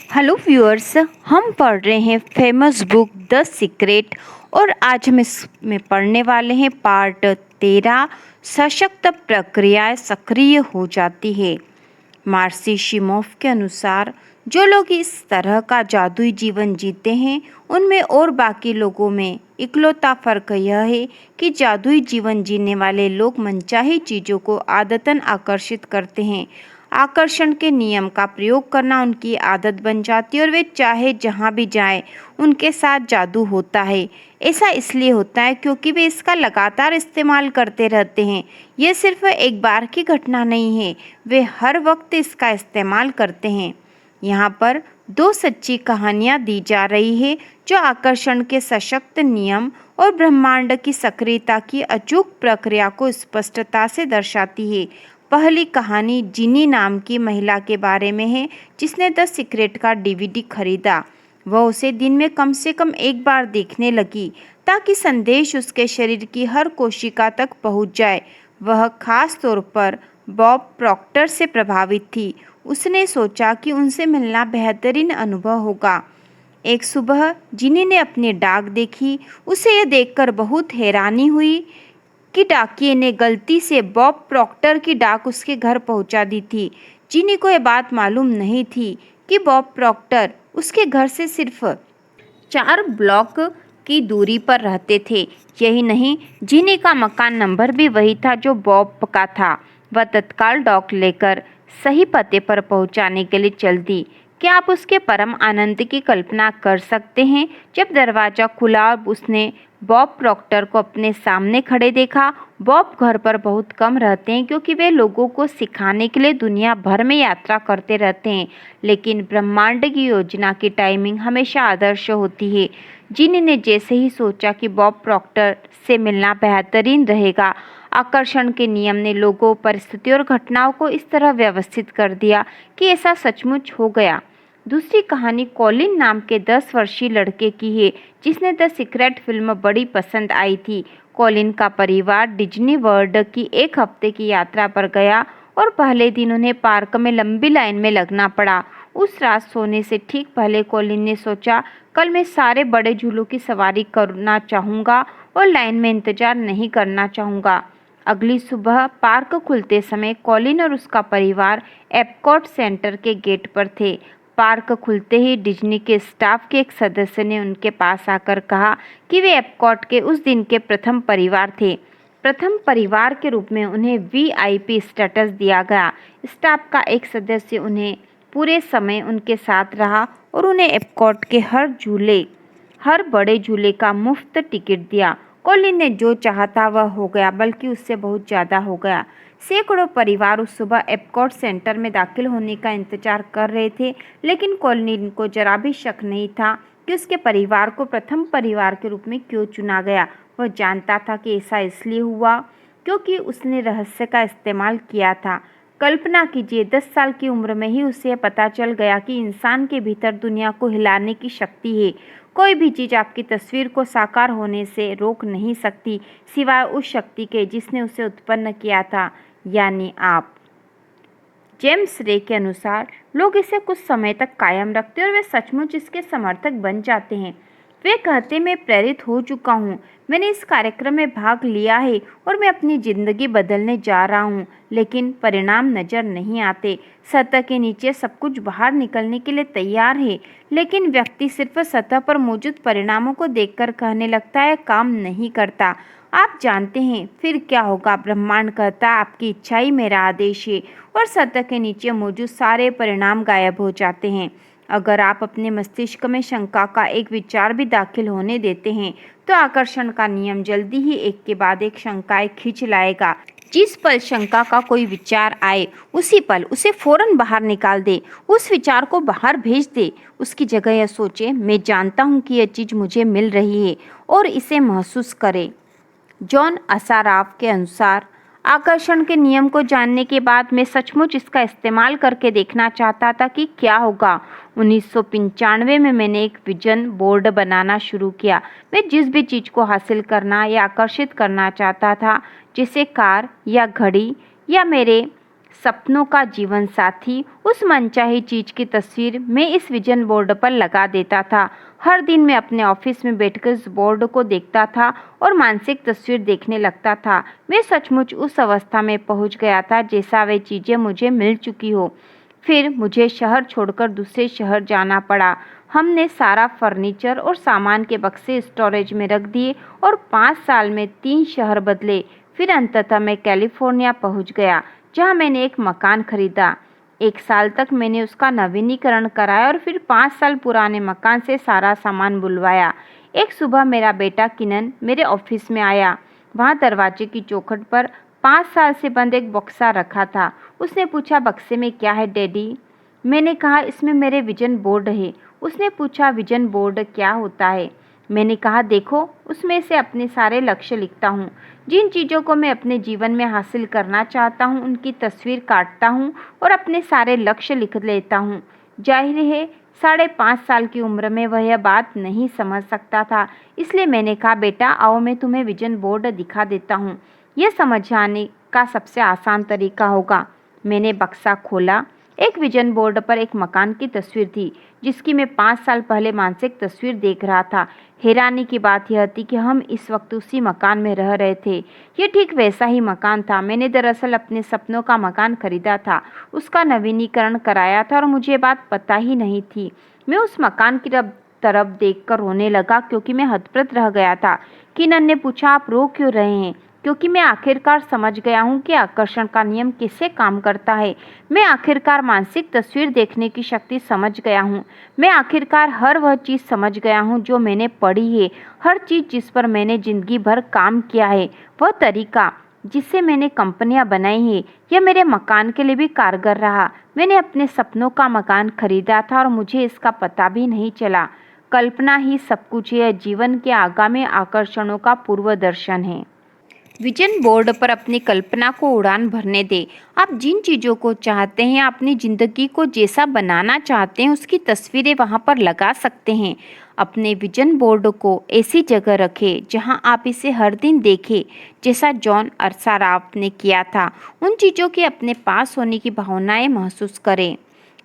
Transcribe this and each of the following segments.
Hello viewers, हम पढ़ रहे हैं फेमस बुक द सीक्रेट और आज हम इसमें पढ़ने वाले हैं पार्ट 13। सशक्त प्रक्रियाएं सक्रिय हो जाती है। मार्सी शिमोफ के अनुसार जो लोग इस तरह का जादुई जीवन जीते हैं उनमें और बाकी लोगों में इकलौता फर्क यह है कि जादुई जीवन जीने वाले लोग मनचाही चीज़ों को आदतन आकर्षित करते हैं। आकर्षण के नियम का प्रयोग करना उनकी आदत बन जाती है और वे चाहे जहाँ भी जाएं उनके साथ जादू होता है। ऐसा इसलिए होता है क्योंकि वे इसका लगातार इस्तेमाल करते रहते हैं। यह सिर्फ एक बार की घटना नहीं है, वे हर वक्त इसका इस्तेमाल करते हैं। यहाँ पर दो सच्ची कहानियाँ दी जा रही है जो आकर्षण के सशक्त नियम और ब्रह्मांड की सक्रियता की अचूक प्रक्रिया को स्पष्टता से दर्शाती है। पहली कहानी जिनी नाम की महिला के बारे में है जिसने द सीक्रेट का डीवीडी खरीदा। वह उसे दिन में कम से कम एक बार देखने लगी ताकि संदेश उसके शरीर की हर कोशिका तक पहुंच जाए। वह खास तौर पर बॉब प्रॉक्टर से प्रभावित थी। उसने सोचा कि उनसे मिलना बेहतरीन अनुभव होगा। एक सुबह जिनी ने अपनी डाक देखी। उसे यह देखकर बहुत हैरानी हुई कि डाकिये ने गलती से बॉब प्रॉक्टर की डाक उसके घर पहुंचा दी थी। जिनी को यह बात मालूम नहीं थी कि बॉब प्रॉक्टर उसके घर से सिर्फ 4 ब्लॉक की दूरी पर रहते थे। यही नहीं, जिनी का मकान नंबर भी वही था जो बॉब का था। वह तत्काल डाक लेकर सही पते पर पहुंचाने के लिए चल दी। क्या आप उसके परम आनंद की कल्पना कर सकते हैं जब दरवाज़ा खुला और उसने बॉब प्रॉक्टर को अपने सामने खड़े देखा। बॉब घर पर बहुत कम रहते हैं क्योंकि वे लोगों को सिखाने के लिए दुनिया भर में यात्रा करते रहते हैं, लेकिन ब्रह्मांड की योजना की टाइमिंग हमेशा आदर्श होती है। जिनी ने जैसे ही सोचा कि बॉब प्रॉक्टर से मिलना बेहतरीन रहेगा, आकर्षण के नियम ने लोगों, परिस्थितियों और घटनाओं को इस तरह व्यवस्थित कर दिया कि ऐसा सचमुच हो गया। दूसरी कहानी कॉलिन नाम के 10 वर्षीय लड़के की है जिसने द सीक्रेट फिल्म बड़ी पसंद आई थी। कॉलिन का परिवार डिज्नी वर्ल्ड की एक हफ्ते की यात्रा पर गया और पहले दिन उन्हें पार्क में लंबी लाइन में लगना पड़ा। उस रात सोने से ठीक पहले कॉलिन ने सोचा, कल मैं सारे बड़े झूलों की सवारी करना चाहूँगा और लाइन में इंतजार नहीं करना चाहूँगा। अगली सुबह पार्क खुलते समय कॉलिन और उसका परिवार एपकॉट सेंटर के गेट पर थे। पार्क खुलते ही डिज्नी के स्टाफ के एक सदस्य ने उनके पास आकर कहा कि वे एपकॉट के उस दिन के प्रथम परिवार थे। प्रथम परिवार के रूप में उन्हें वीआईपी स्टेटस दिया गया। स्टाफ का एक सदस्य उन्हें पूरे समय उनके साथ रहा और उन्हें एपकॉट के हर बड़े झूले का मुफ्त टिकट दिया। कॉलिन ने जो चाहा था वह हो गया, बल्कि उससे बहुत ज़्यादा हो गया। सैकड़ों परिवार उस सुबह एपकॉट सेंटर में दाखिल होने का इंतजार कर रहे थे, लेकिन कॉलिन को जरा भी शक नहीं था कि उसके परिवार को प्रथम परिवार के रूप में क्यों चुना गया। वह जानता था कि ऐसा इसलिए हुआ क्योंकि उसने रहस्य का इस्तेमाल किया था। कल्पना कीजिए, 10 साल की उम्र में ही उसे पता चल गया कि इंसान के भीतर दुनिया को हिलाने की शक्ति है। कोई भी चीज़ आपकी तस्वीर को साकार होने से रोक नहीं सकती, सिवाय उस शक्ति के जिसने उसे उत्पन्न किया था, यानी आप। जेम्स रे के अनुसार लोग इसे कुछ समय तक कायम रखते हैं और वे सचमुच इसके समर्थक बन जाते हैं। वे कहते, मैं प्रेरित हो चुका हूँ, मैंने इस कार्यक्रम में भाग लिया है और मैं अपनी ज़िंदगी बदलने जा रहा हूँ, लेकिन परिणाम नज़र नहीं आते। सतह के नीचे सब कुछ बाहर निकलने के लिए तैयार है, लेकिन व्यक्ति सिर्फ सतह पर मौजूद परिणामों को देखकर कहने लगता है काम नहीं करता। आप जानते हैं फिर क्या होगा? ब्रह्मांड कहता है आपकी इच्छा ही मेरा आदेश है और सतह के नीचे मौजूद सारे परिणाम गायब हो जाते हैं। अगर आप अपने मस्तिष्क में शंका का एक विचार भी दाखिल होने देते हैं तो आकर्षण का नियम जल्दी ही एक के बाद एक शंकाएं खींच लाएगा। जिस पल शंका का कोई विचार आए उसी पल उसे फौरन बाहर निकाल दे, उस विचार को बाहर भेज दे। उसकी जगह यह सोचे, मैं जानता हूँ कि यह चीज़ मुझे मिल रही है, और इसे महसूस करे। जॉन असाराफ के अनुसार आकर्षण के नियम को जानने के बाद मैं सचमुच इसका इस्तेमाल करके देखना चाहता था कि क्या होगा। 1995 में मैंने एक विजन बोर्ड बनाना शुरू किया। मैं जिस भी चीज़ को हासिल करना या आकर्षित करना चाहता था, जैसे कार या घड़ी या मेरे सपनों का जीवन साथी, उस मनचाही चीज की तस्वीर मैं इस विजन बोर्ड पर लगा देता था। हर दिन मैं अपने ऑफिस में बैठकर इस बोर्ड को देखता था और मानसिक तस्वीर देखने लगता था। मैं सचमुच उस अवस्था में पहुंच गया था जैसा वे चीजें मुझे मिल चुकी हो। फिर मुझे शहर छोड़कर दूसरे शहर जाना पड़ा। हमने सारा फर्नीचर और सामान के बक्से स्टोरेज में रख दिए और 5 साल में 3 शहर बदले। फिर अंततः मैं कैलिफोर्निया पहुंच गया, जहां मैंने एक मकान खरीदा। 1 साल तक मैंने उसका नवीनीकरण कराया और फिर 5 साल पुराने मकान से सारा सामान बुलवाया। एक सुबह मेरा बेटा किनन मेरे ऑफिस में आया। वहां दरवाजे की चौखट पर 5 साल से बंद एक बक्सा रखा था। उसने पूछा, बक्से में क्या है डैडी? मैंने कहा, इसमें मेरे विजन बोर्ड है। उसने पूछा, विजन बोर्ड क्या होता है? मैंने कहा, देखो, उसमें से अपने सारे लक्ष्य लिखता हूँ। जिन चीज़ों को मैं अपने जीवन में हासिल करना चाहता हूँ उनकी तस्वीर काटता हूँ और अपने सारे लक्ष्य लिख लेता हूँ। जाहिर है 5.5 साल की उम्र में वह यह बात नहीं समझ सकता था, इसलिए मैंने कहा, बेटा आओ मैं तुम्हें विजन बोर्ड दिखा देता हूँ। यह समझ जाने का सबसे आसान तरीका होगा। मैंने बक्सा खोला। एक विजन बोर्ड पर एक मकान की तस्वीर थी जिसकी मैं 5 साल पहले मानसिक तस्वीर देख रहा था। हैरानी की बात यह थी कि हम इस वक्त उसी मकान में रह रहे थे। ये ठीक वैसा ही मकान था। मैंने दरअसल अपने सपनों का मकान खरीदा था, उसका नवीनीकरण कराया था और मुझे ये बात पता ही नहीं थी। मैं उस मकान की तरफ देखकर रोने लगा क्योंकि मैं हतप्रभ रह गया था। किनन ने पूछा, आप रो क्यों रहे हैं? क्योंकि मैं आखिरकार समझ गया हूँ कि आकर्षण का नियम कैसे काम करता है। मैं आखिरकार मानसिक तस्वीर देखने की शक्ति समझ गया हूँ। मैं आखिरकार हर वह चीज़ समझ गया हूँ जो मैंने पढ़ी है, हर चीज़ जिस पर मैंने जिंदगी भर काम किया है, वह तरीका जिससे मैंने कंपनियां बनाई हैं, यह मेरे मकान के लिए भी कारगर रहा। मैंने अपने सपनों का मकान खरीदा था और मुझे इसका पता भी नहीं चला। कल्पना ही सब कुछ है। जीवन के आगामी आकर्षणों का पूर्व दर्शन है। विजन बोर्ड पर अपनी कल्पना को उड़ान भरने दें। आप जिन चीज़ों को चाहते हैं, अपनी ज़िंदगी को जैसा बनाना चाहते हैं, उसकी तस्वीरें वहां पर लगा सकते हैं। अपने विजन बोर्ड को ऐसी जगह रखें जहां आप इसे हर दिन देखें, जैसा जॉन अरसाराफ ने किया था। उन चीज़ों के अपने पास होने की भावनाएं महसूस करें।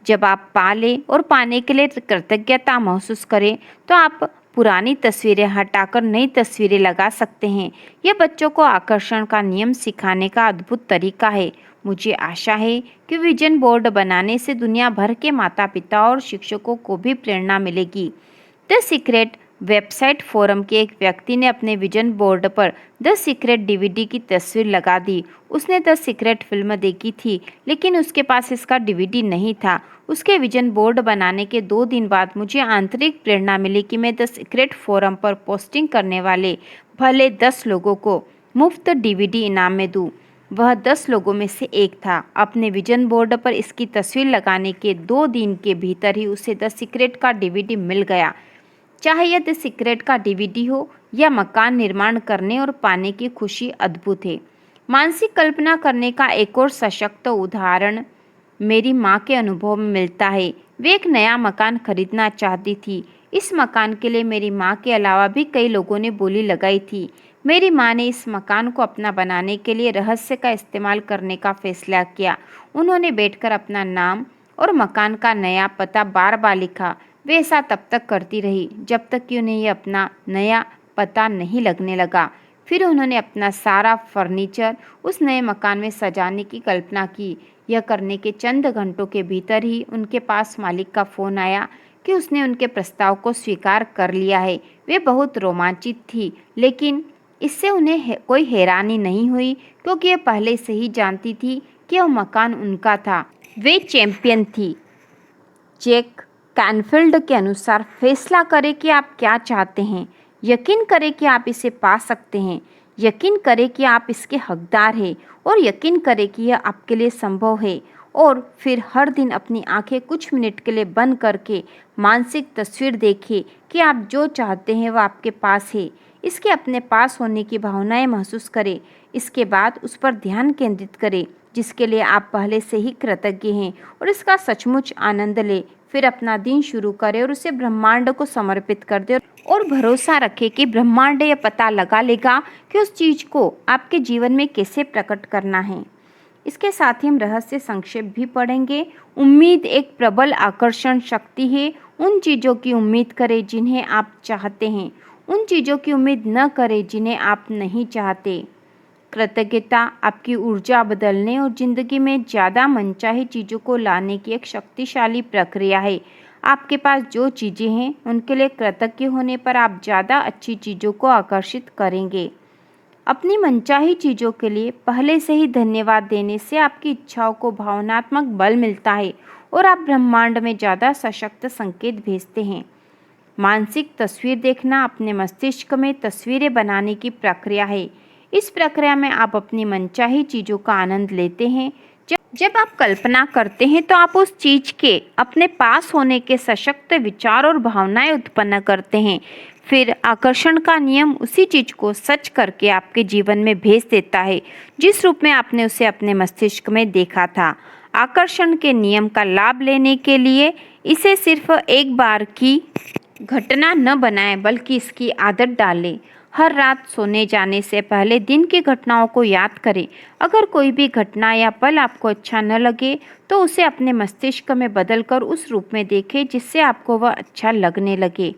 जब आप पाले और पाने के लिए कृतज्ञता महसूस करें तो आप पुरानी तस्वीरें हटाकर नई तस्वीरें लगा सकते हैं। यह बच्चों को आकर्षण का नियम सिखाने का अद्भुत तरीका है। मुझे आशा है कि विजन बोर्ड बनाने से दुनिया भर के माता पिता और शिक्षकों को भी प्रेरणा मिलेगी। द सीक्रेट वेबसाइट फोरम के एक व्यक्ति ने अपने विजन बोर्ड पर द सीक्रेट डीवीडी की तस्वीर लगा दी। उसने द सीक्रेट फिल्म देखी थी, लेकिन उसके पास इसका डीवीडी नहीं था। उसके विजन बोर्ड बनाने के 2 दिन बाद मुझे आंतरिक प्रेरणा मिली कि मैं द सीक्रेट फोरम पर पोस्टिंग करने वाले भले 10 लोगों को मुफ्त डीवीडी इनाम में दूं। वह 10 लोगों में से एक था। अपने विजन बोर्ड पर इसकी तस्वीर लगाने के 2 दिन के भीतर ही उसे द सीक्रेट का डीवीडी मिल गया। चाहे यह द सीक्रेट का डीवीडी हो या मकान निर्माण करने और पाने की खुशी अद्भुत है। मानसिक कल्पना करने का एक और सशक्त उदाहरण मेरी माँ के अनुभव में मिलता है। वे एक नया मकान खरीदना चाहती थी। इस मकान के लिए मेरी माँ के अलावा भी कई लोगों ने बोली लगाई थी। मेरी माँ ने इस मकान को अपना बनाने के लिए रहस्य का इस्तेमाल करने का फैसला किया। उन्होंने बैठकर अपना नाम और मकान का नया पता बार बार लिखा। वे ऐसा तब तक करती रही जब तक कि उन्हें यह अपना नया पता नहीं लगने लगा। फिर उन्होंने अपना सारा फर्नीचर उस नए मकान में सजाने की कल्पना की। यह करने के चंद घंटों के भीतर ही उनके पास मालिक का फ़ोन आया कि उसने उनके प्रस्ताव को स्वीकार कर लिया है। वे बहुत रोमांचित थी, लेकिन इससे उन्हें कोई हैरानी नहीं हुई क्योंकि वे पहले से ही जानती थी कि वह मकान उनका था। वे चैंपियन थी। जैक कैनफील्ड के अनुसार, फैसला करें कि आप क्या चाहते हैं। यकीन करें कि आप इसे पा सकते हैं। यकीन करें कि आप इसके हकदार हैं और यकीन करें कि यह आपके लिए संभव है। और फिर हर दिन अपनी आंखें कुछ मिनट के लिए बंद करके मानसिक तस्वीर देखें कि आप जो चाहते हैं वह आपके पास है। इसके अपने पास होने की भावनाएं महसूस करें। इसके बाद उस पर ध्यान केंद्रित करें जिसके लिए आप पहले से ही कृतज्ञ हैं और इसका सचमुच आनंद लें। फिर अपना दिन शुरू करें और उसे ब्रह्मांड को समर्पित कर दें और भरोसा रखें कि ब्रह्मांड यह पता लगा लेगा कि उस चीज़ को आपके जीवन में कैसे प्रकट करना है। इसके साथ ही हम रहस्य संक्षेप भी पढ़ेंगे। उम्मीद एक प्रबल आकर्षण शक्ति है। उन चीज़ों की उम्मीद करें जिन्हें आप चाहते हैं, उन चीज़ों की उम्मीद न करें जिन्हें आप नहीं चाहते। कृतज्ञता आपकी ऊर्जा बदलने और ज़िंदगी में ज़्यादा मनचाही चीज़ों को लाने की एक शक्तिशाली प्रक्रिया है। आपके पास जो चीज़ें हैं उनके लिए कृतज्ञ होने पर आप ज़्यादा अच्छी चीज़ों को आकर्षित करेंगे। अपनी मनचाही चीज़ों के लिए पहले से ही धन्यवाद देने से आपकी इच्छाओं को भावनात्मक बल मिलता है और आप ब्रह्मांड में ज़्यादा सशक्त संकेत भेजते हैं। मानसिक तस्वीर देखना अपने मस्तिष्क में तस्वीरें बनाने की प्रक्रिया है। इस प्रक्रिया में आप अपनी मनचाही चीज़ों का आनंद लेते हैं। जब आप कल्पना करते हैं तो आप उस चीज़ के अपने पास होने के सशक्त विचार और भावनाएं उत्पन्न करते हैं। फिर आकर्षण का नियम उसी चीज़ को सच करके आपके जीवन में भेज देता है, जिस रूप में आपने उसे अपने मस्तिष्क में देखा था। आकर्षण के नियम का लाभ लेने के लिए इसे सिर्फ एक बार की घटना न बनाएं, बल्कि इसकी आदत डालें। हर रात सोने जाने से पहले दिन की घटनाओं को याद करें। अगर कोई भी घटना या पल आपको अच्छा न लगे तो उसे अपने मस्तिष्क में बदलकर उस रूप में देखें जिससे आपको वह अच्छा लगने लगे।